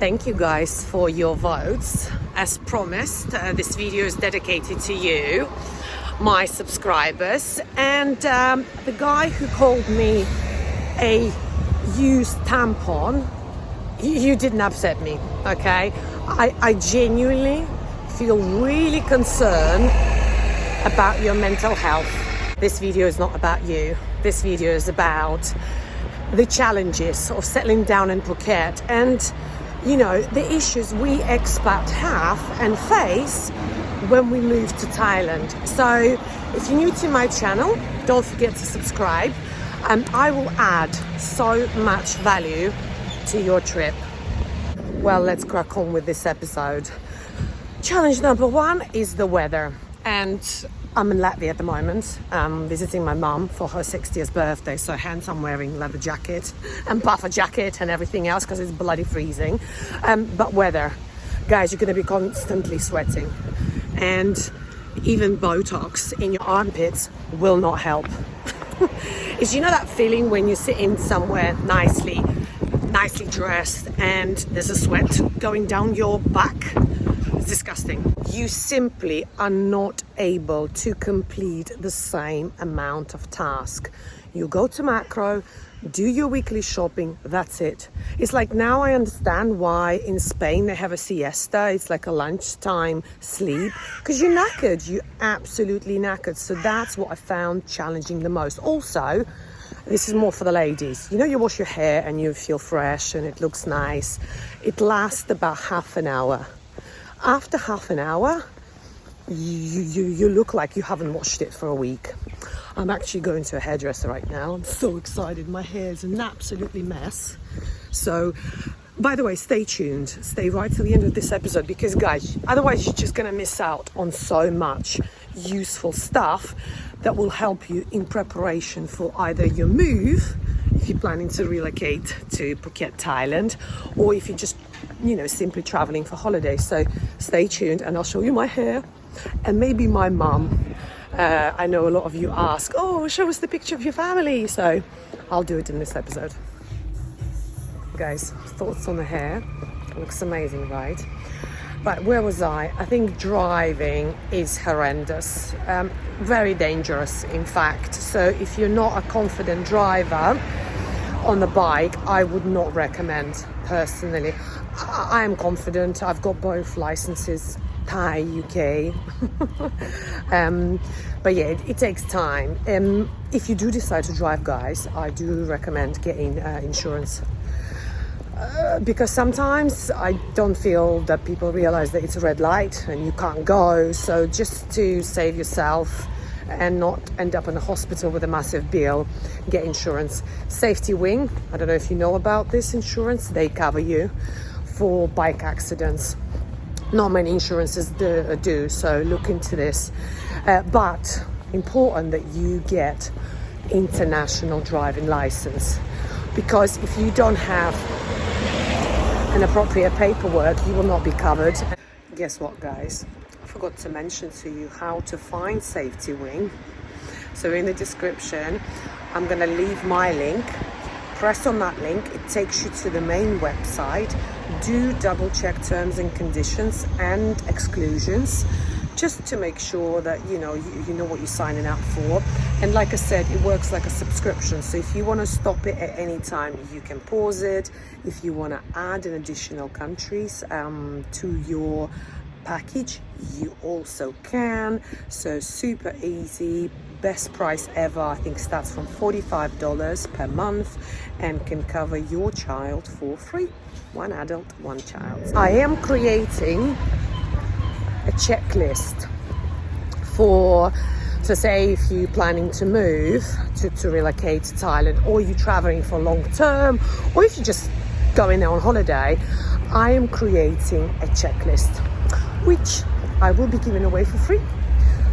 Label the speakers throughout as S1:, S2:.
S1: Thank you guys for your votes. As promised, this video is dedicated to you, my subscribers, and the guy who called me a used tampon, you didn't upset me, okay? I genuinely feel really concerned about your mental health. This video is not about you. This video is about the challenges of settling down in Phuket and, you know, the issues we expats have and face when we move to Thailand. So if you're new to my channel, don't forget to subscribe, and I will add so much value to your trip. Well, let's crack on with this episode. Challenge number one is the weather, and I'm in Latvia at the moment, visiting my mum for her 60th birthday, so hence I'm wearing leather jacket and puffer jacket and everything else because it's bloody freezing. But weather, guys, you're going to be constantly sweating, and even Botox in your armpits will not help. Is, you know, that feeling when you're sitting somewhere nicely dressed and there's a sweat going down your back? It's disgusting. You simply are not able to complete the same amount of task. You go to Macro, do your weekly shopping, that's it. It's like, now I understand why in Spain they have a siesta. It's like a lunchtime sleep, because you're knackered. You're absolutely knackered. So that's what I found challenging the most. Also, this is more for the ladies. You know, you wash your hair and you feel fresh and it looks nice. It lasts about half an hour. After half an hour, you look like you haven't washed it for a week. I'm actually going to a hairdresser right now. I'm so excited. My hair is an absolutely mess. So, by the way, stay tuned. Stay right till the end of this episode, because, guys, otherwise you're just going to miss out on so much useful stuff that will help you in preparation for either your move, if you're planning to relocate to Phuket, Thailand, or if you're just, you know, simply traveling for holidays. So stay tuned and I'll show you my hair and maybe my mum. I know a lot of you ask, oh, show us the picture of your family. So I'll do it in this episode. Guys, thoughts on the hair. Looks amazing, right? But where was I? I think driving is horrendous. Very dangerous, in fact. So if you're not a confident driver on the bike, I would not recommend personally. I am confident. I've got both licenses, Thai, UK. But yeah, it takes time. If you do decide to drive, guys, I do recommend getting insurance. Because sometimes I don't feel that people realize that it's a red light and you can't go. So just to save yourself and not end up in a hospital with a massive bill, get insurance. Safety Wing, I don't know if you know about this insurance, they cover you for bike accidents. Not many insurances do, so look into this. But important that you get international driving license, because if you don't have an appropriate paperwork, you will not be covered. Guess what, guys? I forgot to mention to you how to find Safety Wing. So in the description, I'm going to leave my link. Press on that link, it takes you to the main website. Do double check terms and conditions and exclusions, just to make sure that you know what you're signing up for. And like I said, it works like a subscription. So if you want to stop it at any time, you can pause it. If you want to add an additional countries to your package, you also can. So super easy, best price ever. I think starts from $45 per month and can cover your child for free. One adult, one child. I am creating a checklist for, so say if you're planning to move to relocate to Thailand, or you're traveling for long term, or if you're just going there on holiday, I am creating a checklist which I will be giving away for free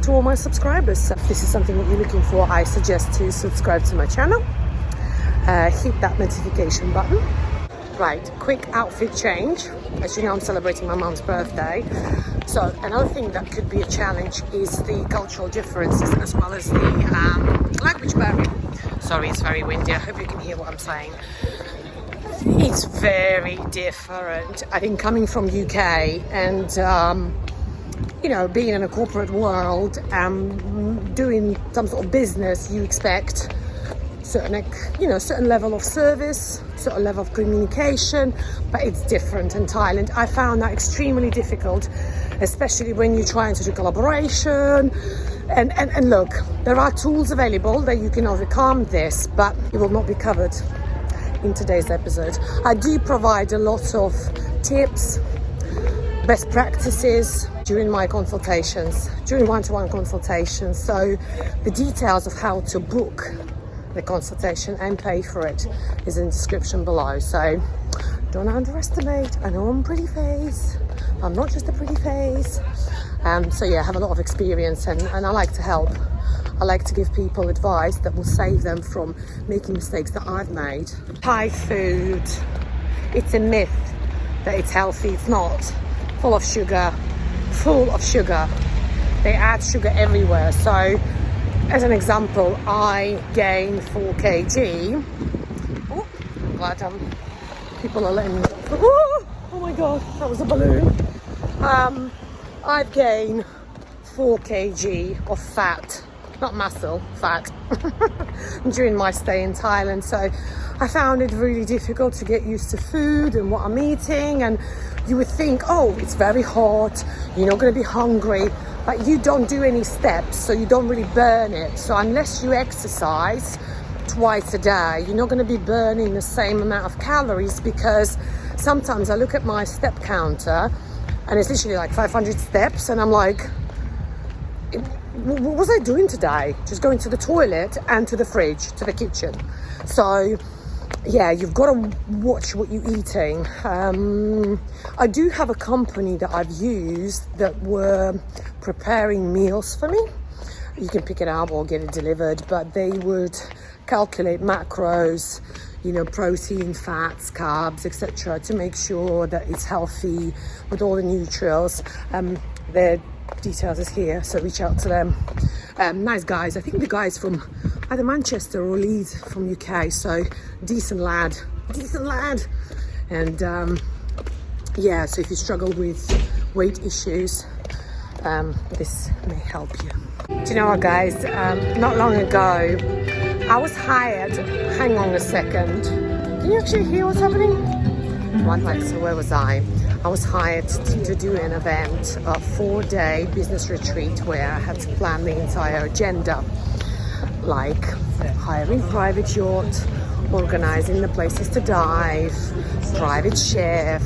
S1: to all my subscribers. So if this is something that you're looking for, I suggest to subscribe to my channel, hit that notification button. Right, quick outfit change. As you know, I'm celebrating my mum's birthday. So another thing that could be a challenge is the cultural differences, as well as the language barrier. Sorry, it's very windy. I hope you can hear what I'm saying. It's very different. I think coming from UK and you know, being in a corporate world, doing some sort of business, you expect certain level of service, certain level of communication, but it's different in Thailand. I found that extremely difficult, especially when you're trying to do collaboration. And look, there are tools available that you can overcome this, but it will not be covered in today's episode. I do provide a lot of tips, best practices during my consultations, during one-to-one consultations. So the details of how to book the consultation and pay for it is in the description below. So don't underestimate. I know I'm a pretty face. I'm not just a pretty face. So yeah, I have a lot of experience and I like to help. I like to give people advice that will save them from making mistakes that I've made. Thai food, it's a myth that it's healthy. It's not. Full of sugar. They add sugar everywhere. So as an example, I gained 4 kg. Oh, I'm glad people are letting me. Oh my god, that was a balloon. I've gained 4 kg of fat, not muscle, fat, during my stay in Thailand. So I found it really difficult to get used to food and what I'm eating. And you would think, oh, it's very hot, you're not going to be hungry, but you don't do any steps, so you don't really burn it. So unless you exercise twice a day, you're not going to be burning the same amount of calories, because sometimes I look at my step counter and it's literally like 500 steps and I'm like, what was I doing today? Just going to the toilet and to the fridge, to the kitchen. So yeah, you've got to watch what you're eating. I do have a company that I've used that were preparing meals for me. You can pick it up or get it delivered, but they would calculate macros, you know, protein, fats, carbs, etc., to make sure that it's healthy with all the nutrients. Their details is here, so reach out to them. Nice guys. I think the guy's from either Manchester or Leeds, from UK, so decent lad. And yeah, so if you struggle with weight issues, this may help you. Do you know what, guys? Not long ago, I was hired. Hang on a second. Can you actually hear what's happening? Right, so where was I? I was hired to do an event, a 4-day business retreat where I had to plan the entire agenda, like hiring private yacht, organizing the places to dive, private chef,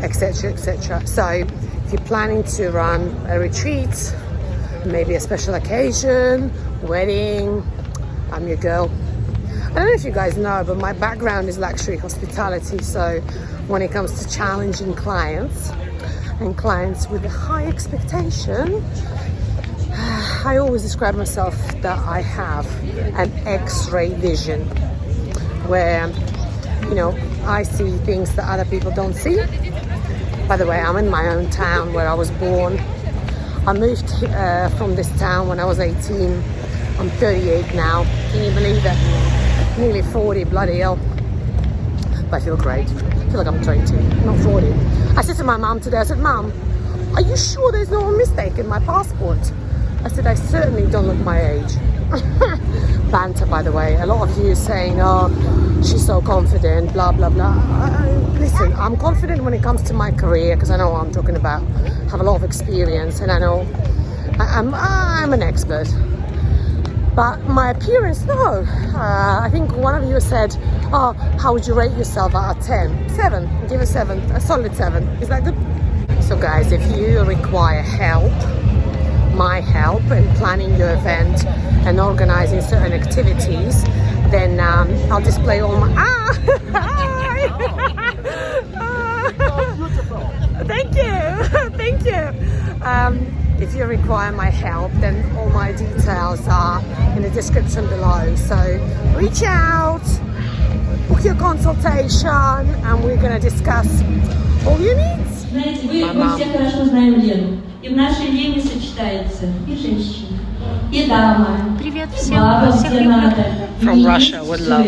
S1: etc., etc. So if you're planning to run a retreat, maybe a special occasion, wedding, I'm your girl. I don't know if you guys know, but my background is luxury hospitality. So when it comes to challenging clients and clients with a high expectation, I always describe myself that I have an X-ray vision, where, you know, I see things that other people don't see. By the way, I'm in my own town where I was born. I moved from this town when I was 18. I'm 38 now. Can you believe it? Nearly 40, bloody hell. But I feel great. I feel like I'm 20, not 40. I said to my mum today, I said, Mum, are you sure there's no mistake in my passport? I said, I certainly don't look my age. Banter, by the way. A lot of you saying, oh, she's so confident, blah, blah, blah. Listen, I'm confident when it comes to my career, because I know what I'm talking about. I have a lot of experience, and I know I'm an expert. But my appearance, no. I think one of you said, oh, how would you rate yourself out of 10? 7. Give a 7. A solid 7. Is that good? So guys, if you require help, my help in planning your event and organizing certain activities, then I'll display all my... Thank you. Thank you. If you require my help, then all my details are in the description below. So reach out, book your consultation, and we're going to discuss all your needs.
S2: Знаете, вы все хорошо знаем Лену. И в нашей Лене сочетается и женщина, и дама,
S1: Привет
S2: всем, всех люблю.
S1: From Russia, with love.